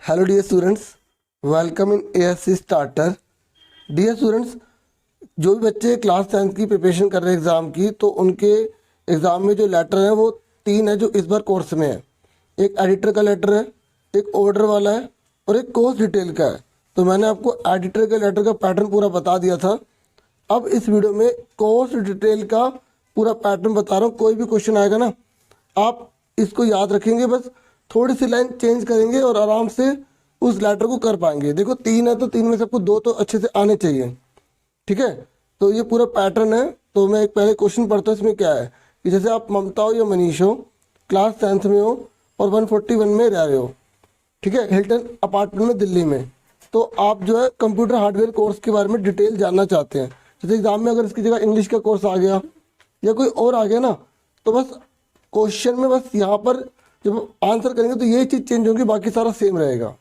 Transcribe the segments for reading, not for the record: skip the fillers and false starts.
Hello dear students, welcome in ASC starter. Dear students, जो भी बच्चे क्लास 10 की प्रिपरेशन कर रहे हैं एग्ज़ाम की, तो उनके एग्ज़ाम में जो लेटर है वो 3 है जो इस बार कोर्स में है। एक एडिटर का लेटर है, एक ऑर्डर वाला है और एक कोर्स डिटेल का है। तो मैंने आपको एडिटर के लेटर का पैटर्न पूरा बता दिया था। अब इस वीडियो में कोर्स डिटेल का पूरा पैटर्न बता रहा हूँ। कोई भी क्वेश्चन आएगा ना, आप इसको याद रखेंगे, बस थोड़ी सी लाइन चेंज करेंगे और आराम से उस लेटर को कर पाएंगे। देखो 3 है तो 3 में से आपको 2 तो अच्छे से आने चाहिए। ठीक है, तो ये पूरा पैटर्न है। तो मैं एक पहले क्वेश्चन पढ़ता हूँ। इसमें क्या है कि जैसे आप ममता हो या मनीष हो, क्लास 10th में हो और 141 में रह रहे हो, ठीक है, हिल्टन अपार्टमेंट में दिल्ली में। तो आप जो है कंप्यूटर हार्डवेयर कोर्स के बारे में डिटेल जानना चाहते हैं। जैसे एग्जाम में अगर इसकी जगह इंग्लिश का कोर्स आ गया या कोई और आ गया ना, तो बस क्वेश्चन में बस यहाँ पर जब आंसर करेंगे तो ये चीज़ चेंज होगी, बाकी सारा सेम रहेगा।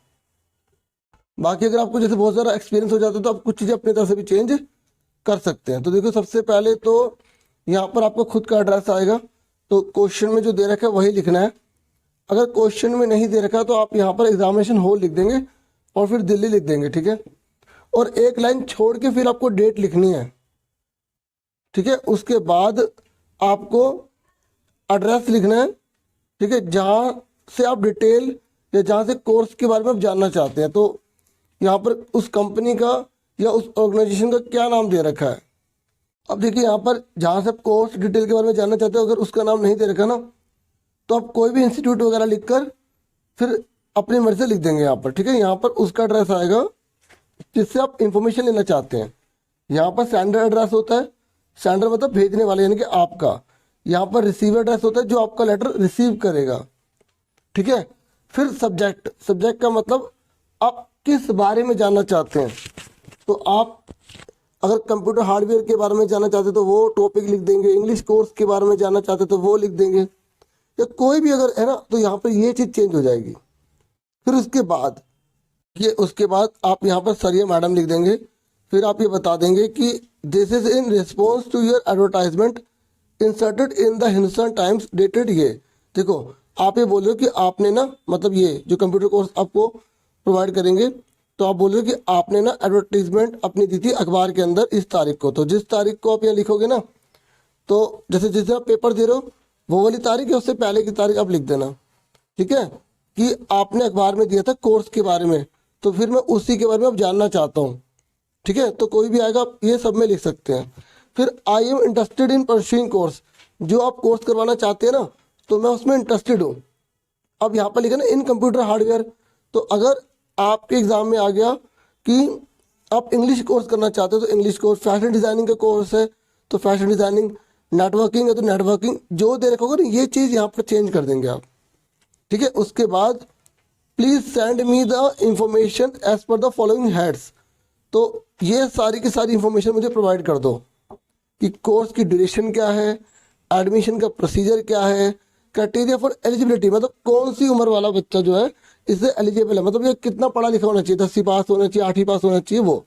बाकी अगर आपको जैसे बहुत सारा एक्सपीरियंस हो जाता है तो आप कुछ चीज़ें अपनी तरफ से भी चेंज कर सकते हैं। तो देखो, सबसे पहले तो यहाँ पर आपका खुद का एड्रेस आएगा। तो क्वेश्चन में जो दे रखा है वही लिखना है। अगर क्वेश्चन में नहीं दे रखा तो आप यहाँ पर एग्जामिनेशन हॉल लिख देंगे और फिर दिल्ली लिख देंगे। ठीक है, और एक लाइन छोड़ के फिर आपको डेट लिखनी है। ठीक है, उसके बाद आपको एड्रेस लिखना है। ठीक है, जहाँ से आप डिटेल या जहाँ से कोर्स के बारे में आप जानना चाहते हैं। तो यहाँ पर उस कंपनी का या उस ऑर्गेनाइजेशन का क्या नाम दे रखा है। अब देखिए, यहाँ पर जहाँ से आप कोर्स डिटेल के बारे में जानना चाहते हो, अगर उसका नाम नहीं दे रखा ना, तो आप कोई भी इंस्टीट्यूट वगैरह लिखकर फिर अपनी मर्जी से लिख देंगे यहाँ पर। ठीक है, यहाँ पर उसका एड्रेस आएगा जिससे आप इंफॉर्मेशन लेना चाहते हैं। यहाँ पर सेंडर एड्रेस होता है, सेंडर मतलब भेजने वाले यानी कि आपका। यहाँ पर रिसीवर एड्रेस होता है जो आपका लेटर रिसीव करेगा। ठीक है, फिर सब्जेक्ट, सब्जेक्ट का मतलब आप किस बारे में जानना चाहते हैं। तो आप अगर कंप्यूटर हार्डवेयर के बारे में जानना चाहते तो वो टॉपिक लिख देंगे, इंग्लिश कोर्स के बारे में जानना चाहते तो वो लिख देंगे, या कोई भी अगर है ना, तो यहाँ पर ये चीज़ चेंज हो जाएगी। फिर उसके बाद आप यहाँ पर सर या मैडम लिख देंगे। फिर आप ये बता देंगे कि this is in response to your advertisement inserted in the Hindustan Times dated ये। देखो, आप ये बोल रहे हो कि आपने ना, मतलब ये जो कंप्यूटर कोर्स आपको प्रोवाइड करेंगे, तो आप बोल रहे हो कि आपने ना एडवर्टाइजमेंट अपनी दी थी अखबार के अंदर इस तारीख को। तो जिस तारीख को आप यहाँ लिखोगे ना, तो जैसे जिसे आप पेपर दे रहे हो वो वाली तारीख है, उससे पहले की तारीख आप लिख देना। ठीक है, कि आपने अखबार में दिया था कोर्स के बारे में, तो फिर मैं उसी के बारे में अब जानना चाहता हूँ। ठीक है, तो कोई भी आएगा आप ये सब में लिख सकते हैं। फिर I am interested in pursuing course, जो आप कोर्स करवाना चाहते हैं ना, तो मैं उसमें इंटरेस्टेड हूँ। अब यहाँ पर लिखा ना इन कंप्यूटर हार्डवेयर। तो अगर आपके एग्जाम में आ गया कि आप इंग्लिश कोर्स करना चाहते हो तो इंग्लिश कोर्स, फैशन डिज़ाइनिंग का कोर्स है तो फैशन डिज़ाइनिंग, नेटवर्किंग है तो नेटवर्किंग, जो दे रखा होगा ना ये चीज़ यहाँ पर चेंज कर देंगे आप। ठीक है, उसके बाद please send me the information as per the following heads. तो ये सारी की सारी इंफॉर्मेशन मुझे प्रोवाइड कर दो कि कोर्स की ड्यूरेशन क्या है, एडमिशन का प्रोसीजर क्या है, क्राइटेरिया फॉर एलिजिबिलिटी, मतलब कौन सी उम्र वाला बच्चा जो है इससे एलिजिबल है, मतलब ये कितना पढ़ा लिखा होना चाहिए, 10वीं पास होना चाहिए, 8वीं पास होना चाहिए। वो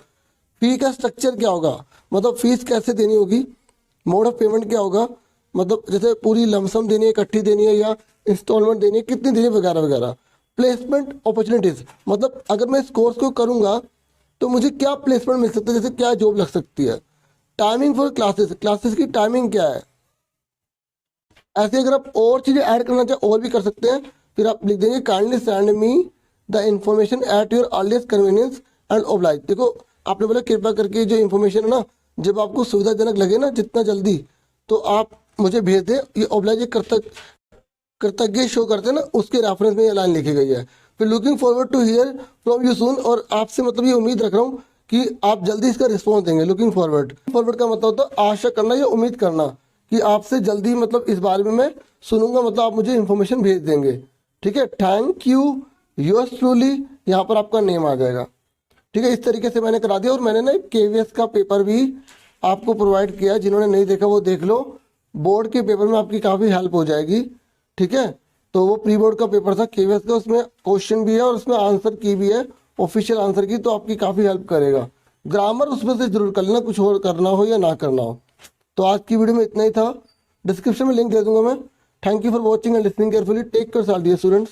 फी का स्ट्रक्चर क्या होगा, मतलब फीस कैसे देनी होगी, मोड ऑफ पेमेंट क्या होगा, मतलब जैसे पूरी लमसम देनी है, इकट्ठी देनी है या इंस्टॉलमेंट देनी है, कितनी देनी है, वगैरह वगैरह। प्लेसमेंट अपॉर्चुनिटीज़, मतलब अगर मैं इस कोर्स को करूँगा तो मुझे क्या प्लेसमेंट मिल सकता है, जैसे क्या जॉब लग सकती है। टाइमिंग फॉर क्लासेस, क्लासेस की टाइमिंग क्या है। ऐसे अगर आप और चीज़ें ऐड करना चाहें और भी कर सकते हैं। फिर आप लिख देंगे kindly send me the information at your earliest convenience and oblige. देखो, आपने बोला कृपया करके जो इन्फॉर्मेशन है ना, जब आपको सुविधाजनक लगे ना, जितना जल्दी, तो आप मुझे भेज दें। ये ओब्लाइज कृतज्ञ शो करते हैं ना, उसके रेफरेंस में ये लाइन लिखी गई है। फिर looking forward to hear from you soon, और आपसे मतलब ये उम्मीद रख रहा हूँ कि आप जल्दी इसका रिस्पॉन्स देंगे। लुकिंग फॉरवर्ड का मतलब होता है आशा करना या उम्मीद करना कि आपसे जल्दी मतलब इस बारे में मैं सुनूंगा, मतलब आप मुझे इन्फॉर्मेशन भेज देंगे। ठीक है, थैंक यू, योर्स ट्रूली, यहाँ पर आपका नेम आ जाएगा। ठीक है, इस तरीके से मैंने करा दिया। और मैंने ना KVS का पेपर भी आपको प्रोवाइड किया, जिन्होंने नहीं देखा वो देख लो। बोर्ड के पेपर में आपकी काफ़ी हेल्प हो जाएगी। ठीक है, तो वो प्री बोर्ड का पेपर था KVS का, उसमें क्वेश्चन भी है और उसमें आंसर की भी है, ऑफिशियल आंसर की, तो आपकी काफ़ी हेल्प करेगा। ग्रामर उसमें से जरूर कर लेना, कुछ और करना हो या ना करना हो। तो आज की वीडियो में इतना ही था। डिस्क्रिप्शन में लिंक दे दूंगा मैं। Thank you for watching and listening carefully. Take care all dear students.